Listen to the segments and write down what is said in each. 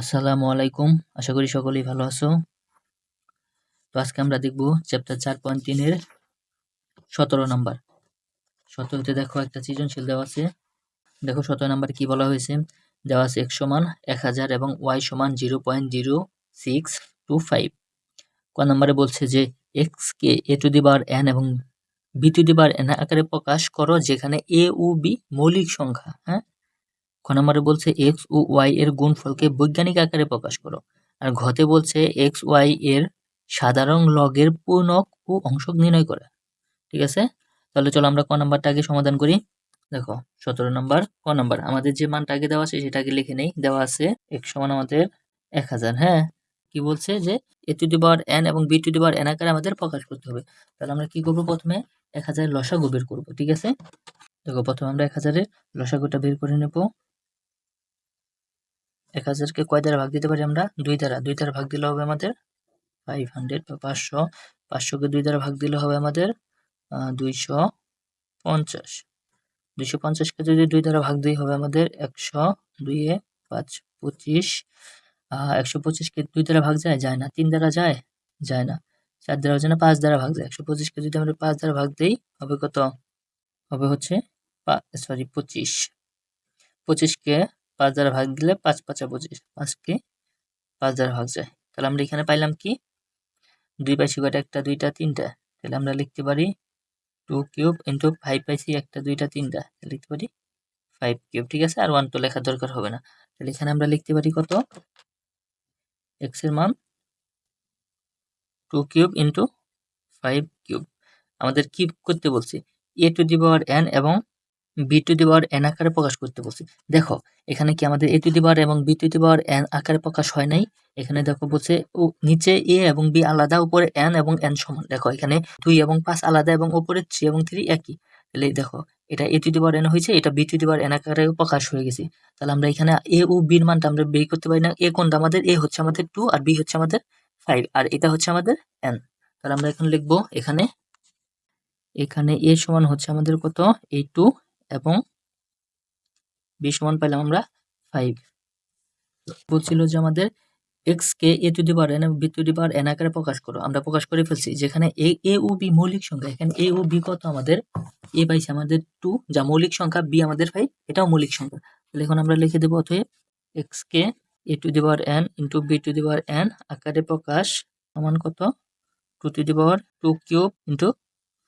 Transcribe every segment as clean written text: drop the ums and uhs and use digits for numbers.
আসসালামু আলাইকুম। আশা করি সকলেই ভালো আছো। তো আজকে আমরা দেখব চ্যাপ্টার 4.3 এর 17 নাম্বার। 17তে দেখো একটা সৃজনশীল দেওয়া আছে। দেখো 17 নাম্বারে কি বলা হয়েছে? দেওয়া আছে x সমান 1000 এবং y সমান 0.0625। ক নাম্বারে বলছে যে x K a two the power n এবং b two the power n আকারে প্রকাশ করো যেখানে a ও b মৌলিক সংখ্যা। হ্যাঁ, খ নম্বরে বলছে এক্স ও ওয়াই এর গুণফলকে বৈজ্ঞানিক আকারে প্রকাশ করো। আর ঘতে বলছে এক্স ওয়াই এর সাধারণ লগের পূর্ণক ও অংশক নির্ণয় করে। ঠিক আছে, তাহলে চলো আমরা ক নাম্বারটা আগে সমাধান করি। দেখো 17 নাম্বার ক নাম্বার আমাদের যে মানটা আগে দেওয়া আছে সেটা আগে লিখে নেই। দেওয়া আছে এক্স সমান আমাদের 1000। হ্যাঁ, কি বলছে যে A to the power n এবং B to the power n আকারে আমাদের প্রকাশ করতে হবে। তাহলে আমরা কি করবো? প্রথমে 1000 এর লসাগু বের করবো। ঠিক আছে, দেখো প্রথমে আমরা 1000 এর লসাগুটা বের করে নেব। 1000কে কয় দ্বারা ভাগ দিতে পারি আমরা? 2 দ্বারা। 2 দ্বারা ভাগ দিলে হবে আমাদের 500 বা 500। 500কে 2 দ্বারা ভাগ দিলে হবে আমাদের 250। 250কে যদি 2 দ্বারা ভাগ দিই হবে আমাদের 100। 2 এ 5 25। 125কে 2 দ্বারা ভাগ যায়? যায় না। 3 দ্বারা যায়? যায় না। 4 দ্বারা যায় না, 5 দ্বারা ভাগ যায়। 125কে যদি আমরা 5 দ্বারা ভাগ দেই হবে কত? হবে হচ্ছে 25। 25কে 5 দ্বারা ভাগ দিলে 5 5 25। 5কে 5 দ্বারা ভাগ যায়। তাহলে আমরা এখানে পাইলাম কি? 2 পাইছি কয়টা? একটা, দুইটা, তিনটা। তাহলে আমরা লিখতে পারি 2 কিউব ইন্টু 5 পাইছি একটা, দুইটা, তিনটা। লিখতে পারি 5 কিউব। ঠিক আছে, আর 1 তো লেখার দরকার হবে না। তাহলে এখানে আমরা লিখতে পারি কত? x এর মান 2 কিউব ইন্টু 5 কিউব। আমাদের কি করতে বলছে? a two the power n এবং b two the power n আকারে প্রকাশ করতে বলছি। দেখো এখানে কি আমাদের a টু দি পাওয়ার এবং b two the power n আকারে প্রকাশ হয় নাই? এখানে দেখো বলছে ও নিচে a এবং b আলাদা, উপরে n এবং n সমান। দেখো এখানে 2 এবং 5 আলাদা এবং উপরে 3 এবং 3 একই। তাহলে দেখো এটা a two the power n হয়েছে, এটা b two the power n আকারে প্রকাশ হয়ে গেছে। তাহলে আমরা এখানে a ও b এর মানটা আমরা বের করতে পারি না। a কোনটা আমাদের? a হচ্ছে আমাদের 2 আর b হচ্ছে আমাদের 5 আর এটা হচ্ছে আমাদের n। তাহলে আমরা এখন লিখবো এখানে a সমান হচ্ছে আমাদের কত? 2 এবং b সমান পাইলাম আমরা 5। বলছিল যে আমাদের x K a two the power n এবং b two the power n আকারে প্রকাশ করো। আমরা প্রকাশ করে ফেলছি। যেখানে a ও b মৌলিক সংখ্যা, এখানে a ও b কত আমাদের? a পাইছে আমাদের 2 যা মৌলিক সংখ্যা, b আমাদের 5 এটাও মৌলিক সংখ্যা। তাহলে এখন আমরা লিখে দেব অতএব x K a two the power n into b two the power n আকারে প্রকাশ সমান কত? 2 two the power 2 cube into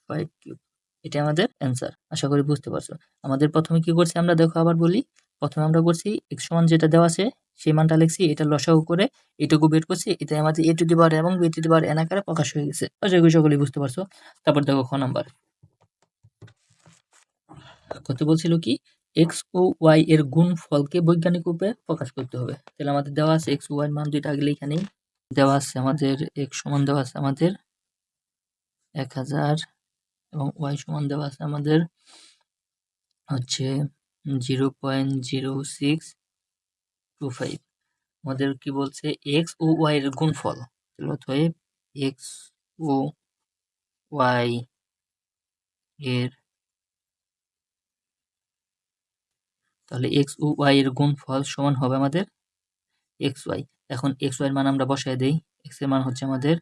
5 cube. এটা আমাদের অ্যান্সার। আশা করি বুঝতে পারছো। আমাদের প্রথমে কি করছি আমরা? দেখো আবার বলি। প্রথমে আমরা করছি x সমান যেটা দেওয়া আছে সেই মানটা লিখছি, এটা লসাগু করে এটুকু বের করছি। এটাই আমাদের a টু দি পাওয়ার এবং b two the power n আকারে প্রকাশ হয়ে গেছে। আশা করি সকলেই বুঝতে পারছো। তারপর দেখো খ নাম্বার। কত বলছিল কি? x ও y এর গুণফলকে বৈজ্ঞানিক রূপে প্রকাশ করতে হবে। তাহলে আমাদের দেওয়া আছে x ও y এর মান দুইটা আগে লিখে নেই। দেওয়া আছে আমাদের x সমান দেওয়া আছে আমাদের 1000 এবং y সমান দেওয়া আছে আমাদের হচ্ছে 0.0625। আমাদের কি বলছে? x ও y এর গুণফল। অতএব x ও y এর তাহলে x ও y এর গুণফল সমান হবে আমাদের xy। এখন xy এর মান আমরা বসায় দেই। x এর মান হচ্ছে আমাদের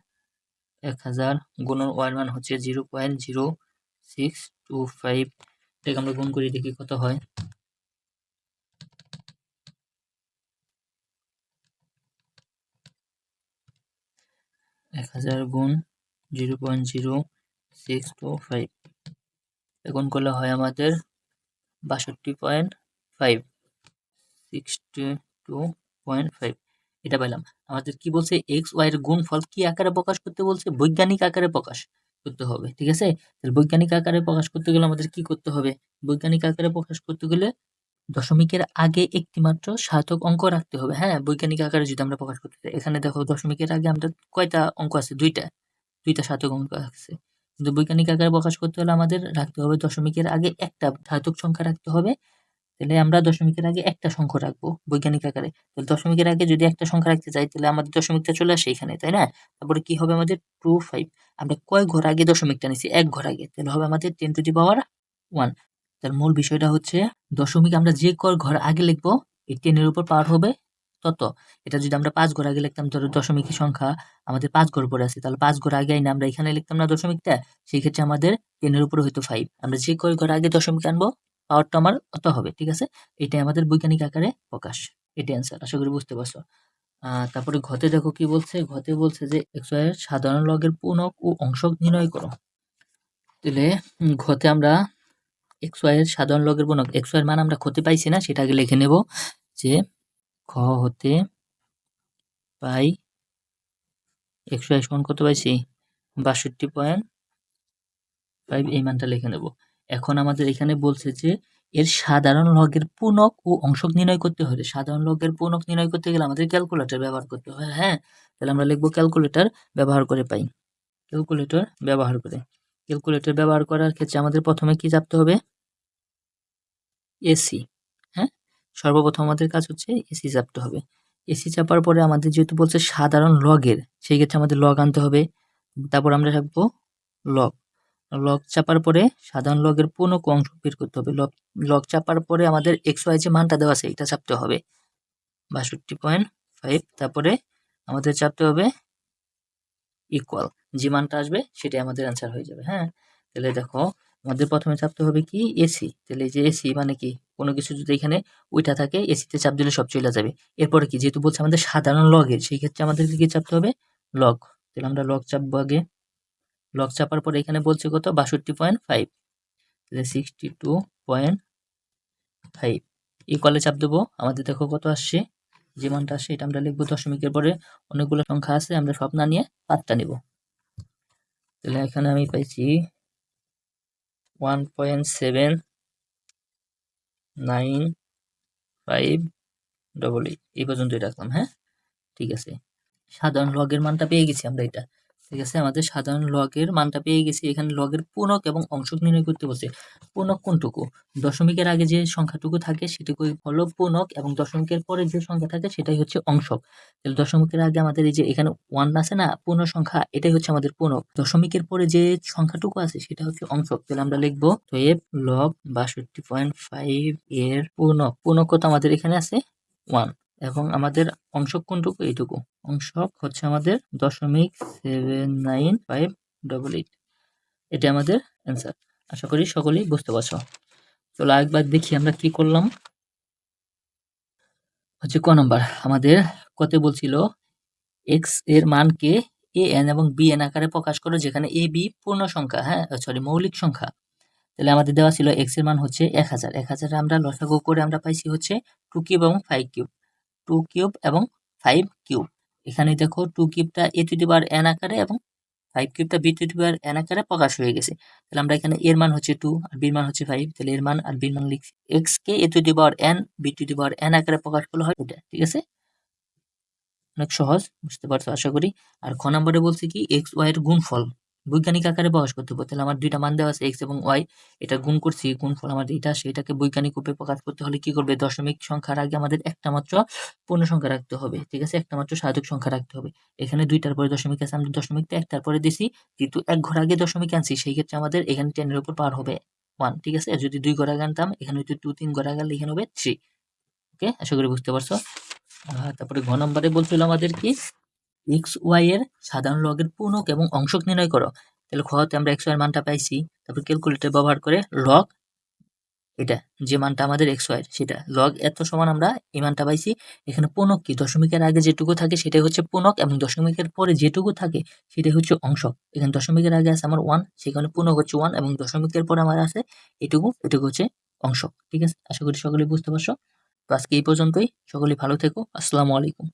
1000 গুণন y এর মান হচ্ছে 0.0625। এটাকে আমরা গুণ করে দেখি কত হয়। 1000 গুণ 0.0625 গুণ করলে হয় আমাদের 62.5, 62.5। এটা পাইলাম। আমাদের কি বলছে? x y এর গুণফল কি আকারে প্রকাশ করতে বলছে? বৈজ্ঞানিক আকারে প্রকাশ করতে হবে। ঠিক আছে, তাহলে বৈজ্ঞানিক আকারে প্রকাশ করতে গেলে আমাদের কি করতে হবে? বৈজ্ঞানিক আকারে প্রকাশ করতে গেলে দশমিকের আগে একটি মাত্র সার্থক অঙ্ক রাখতে হবে। হ্যাঁ, বৈজ্ঞানিক আকারে যদি আমরা প্রকাশ করতে চাই, এখানে দেখো দশমিকের আগে আমাদের কয়টা অঙ্ক আছে? দুইটা সার্থক অঙ্ক আছে। কিন্তু বৈজ্ঞানিক আকারে প্রকাশ করতে হলে আমাদের রাখতে হবে দশমিকের আগে একটা সার্থক সংখ্যা রাখতে হবে। তাহলে আমরা দশমিকের আগে একটা সংখ্যা রাখবো বৈজ্ঞানিক আকারে। তাহলে দশমিকের আগে যদি একটা সংখ্যা রাখতে চাই তাহলে আমাদের দশমিকটা চলে আসে এখানে, তাই না? তারপরে কি হবে আমাদের? 25। আমরা কয় ঘর আগে দশমিকটা নিছি? এক ঘর আগে। তাহলে হবে আমাদের 10 টু দি পাওয়ার 1। তার মূল বিষয়টা হচ্ছে দশমিক আমরা যে ঘর আগে লিখবো এই 10 এর উপর পাওয়ার হবে তত। এটা যদি আমরা 5 ঘর আগে লিখতাম, ধরো দশমিক সংখ্যা আমাদের 5 ঘর পরে আছে, তাহলে 5 ঘর আগে আইনা আমরা এখানে লিখতাম না দশমিকটা, সেই ক্ষেত্রে আমাদের 10 এর উপরে হইতো 5। আমরা যে কয় ঘর আগে দশমিক আনবো পাওয়ারটা আমার অত হবে, ঠিক আছে? এটাই আমাদের বৈজ্ঞানিক আকারে প্রকাশ। এটাই অ্যান্সার। আশা করি বুঝতে পারছো। তারপরে ঘতে দেখো কি বলছে, ঘতে বলছে যে xy এর সাধারণ লগের পূরক ও অংশক নির্ণয় করো। তাহলে ঘতে আমরা xy এর সাধারণ লগের পূরক, xy এর মান আমরা ঘতে পাইছি না, সেটা আগে লিখে নেব যে খ হতে পাই xy সমান কত পাইছি 62.5, এই মানটা লিখে নেব। এখন আমাদের এখানে বলছে যে এর সাধারণ লগের পূরক ও অংশক নির্ণয় করতে হলে, সাধারণ লগের পূরক নির্ণয় করতে গেলে আমাদের ক্যালকুলেটর ব্যবহার করতে হয়। হ্যাঁ, তাহলে আমরা লিখবো ক্যালকুলেটর ব্যবহার করে পাই। ক্যালকুলেটর ব্যবহার করে, ক্যালকুলেটর ব্যবহার করার ক্ষেত্রে আমাদের প্রথমে কি চাপতে হবে? এসি। হ্যাঁ, সর্বপ্রথম আমাদের কাজ হচ্ছে এসি চাপতে হবে। এসি চাপার পরে আমাদের যেহেতু বলছে সাধারণ লগের, সেই ক্ষেত্রে আমাদের লগ আনতে হবে। তারপর আমরা রাখবো লগ। লগ চাপার পরে সাধারণ লগের পূর্ণক অংশ বের করতে হবে। লগ চাপার পরে আমাদের এক্স ওয়াই যে মানটা দেওয়া আছে এটা চাপতে হবে 62.5। তারপরে আমাদের চাপতে হবে ইকুয়াল, যে মানটা আসবে সেটাই আমাদের অ্যান্সার হয়ে যাবে। হ্যাঁ, তাহলে দেখো আমাদের প্রথমে চাপতে হবে কি এসি। তাহলে এই যে এসি মানে কি, কোনো কিছু যদি এখানে ওইটা থাকে এসিতে চাপ দিলে সব চলে যাবে। এরপরে কি, যেহেতু বলছে আমাদের সাধারণ লগের, সেই ক্ষেত্রে আমাদের কি চাপতে হবে লগ। তাহলে আমরা লগ চাপবো আগে। লগ চাপার পরে এখানে বলছে কত 62.5, তাহলে 62.5 ইকুয়ালে চাপ দেবো। আমাদের দেখো কত আসছে, যে মানটা আসছে এটা আমরা লিখবো। দশমিকের পরে অনেকগুলো সংখ্যা আছে, আমরা সব না নিয়ে 5টা নিব। তাহলে এখানে আমি পাইছি 1.79588, এই পর্যন্তই রাখলাম। হ্যাঁ, ঠিক আছে। সাধারণ লগের মানটা পেয়ে গেছি আমরা, এটা ঠিক আছে। আমাদের সাধারণ লগের মানটা পেয়ে গেছি। এখানে লগের পূরক এবং অংশক নির্ণয় করতে বলছে। পূরক কোনটুকু? দশমিকের আগে যে সংখ্যাটুকু থাকে সেটুকুই হলো পূরক, এবং দশমিকের পরে যে সংখ্যা থাকে সেটাই হচ্ছে অংশক। তাহলে দশমিকের আগে আমাদের এই যে এখানে 1 আছে না, পূর্ণ সংখ্যা, এটাই হচ্ছে আমাদের পূরক। দশমিকের পরে যে সংখ্যাটুকু আছে সেটা হচ্ছে অংশক। তাহলে আমরা লিখবো অতএব লগ 62.5 এর পূরক। পূরক কত আমাদের এখানে আছে 1, এবং আমাদের অংশক কোনটুকু? এইটুকু। অংশক হচ্ছে আমাদের 0.79588। এটা আমাদের অ্যান্সার। আশা করি সকলেই বুঝতে পারছো। চলো আরেকবার দেখি আমরা কি করলাম। হচ্ছে ক নম্বর, আমাদের কত বলছিল এক্স এর মানকে এ এন এবং বি এন আকারে প্রকাশ করো, যেখানে এ বি পূর্ণ সংখ্যা, হ্যাঁ সরি মৌলিক সংখ্যা। তাহলে আমাদের দেওয়া ছিল এক্স এর মান হচ্ছে 1000। 1000 আমরা লসাগু করে আমরা পাইছি হচ্ছে 2 কিউব এবং 5 কিউব। 2 কিউব এবং 5 কিউব। এখানে দেখো 2 কিউবটা a two the power n আকারে এবং 5 কিউবটা b two the power n আকারে প্রকাশ হয়ে গেছে। তাহলে আমরা এখানে এর মান হচ্ছে 2 আর b এর মান হচ্ছে 5। তাহলে এর মান আর b এর মান লিখছি। x K a two the power n b two the power n আকারে প্রকাশ করলে হয় এটা, ঠিক আছে? অনেক সহজ, বুঝতে পারছো আশা করি। আর খ নম্বরে বলছি কি x y এর গুণফল বৈজ্ঞানিক আকারে প্রকাশ করতে হবে। তাহলে আমার দুইটা মান দেওয়া আছে x এবং y, এটা গুণ করছি, গুণফল আমার এটা, সেটাকে বৈজ্ঞানিক রূপে প্রকাশ করতে হলে কি করবে? দশমিক সংখ্যার আগে আমাদের একটা মাত্র পূর্ণ সংখ্যা রাখতে হবে, ঠিক আছে? একটা মাত্র স্বাভাবিক সংখ্যা রাখতে হবে। এখানে দুইটার পরে দশমিক আছে, আমরা দশমিকটা একটার পরে দিছি, যেহেতু এক ঘর আগে দশমিক আনছি সেই ক্ষেত্রে আমাদের এখানে 10 এর উপর পার হবে 1, ঠিক আছে? আর যদি 2 ঘর আগে আনতাম, এখানে যদি 2 3 ঘর আগে আনলে এখানে হবে 3। ওকে, আশা করি বুঝতে পারছো। তারপরে ঘ নম্বরে বলছিল আমাদের কি এক্স ওয়াই এর সাধারণ লগের পূরক এবং অংশক নির্ণয় করো। তাহলে খতে আমরা এক্স ওয়াই এর মানটা পাইছি, তারপর ক্যালকুলেটর ব্যবহার করে লগ, এটা যে মানটা আমাদের এক্স ওয়াই এর সেটা লগ এত সমান আমরা এই মানটা পাইছি। এখানে পূরক কি, দশমিকের আগে যেটুকু থাকে সেটাই হচ্ছে পূরক, এবং দশমিকের পরে যেটুকু থাকে সেটাই হচ্ছে অংশক। এখানে দশমিকের আগে আছে আমার 1, সেখানে পূরক হচ্ছে 1, এবং দশমিকের পরে আমার আছে এটুকু, এটুকু হচ্ছে অংশক, ঠিক আছে? আশা করি সকলেই বুঝতে পারছো। তো আজকে এই পর্যন্তই, সকলেই ভালো থেকো। আসসালামু আলাইকুম।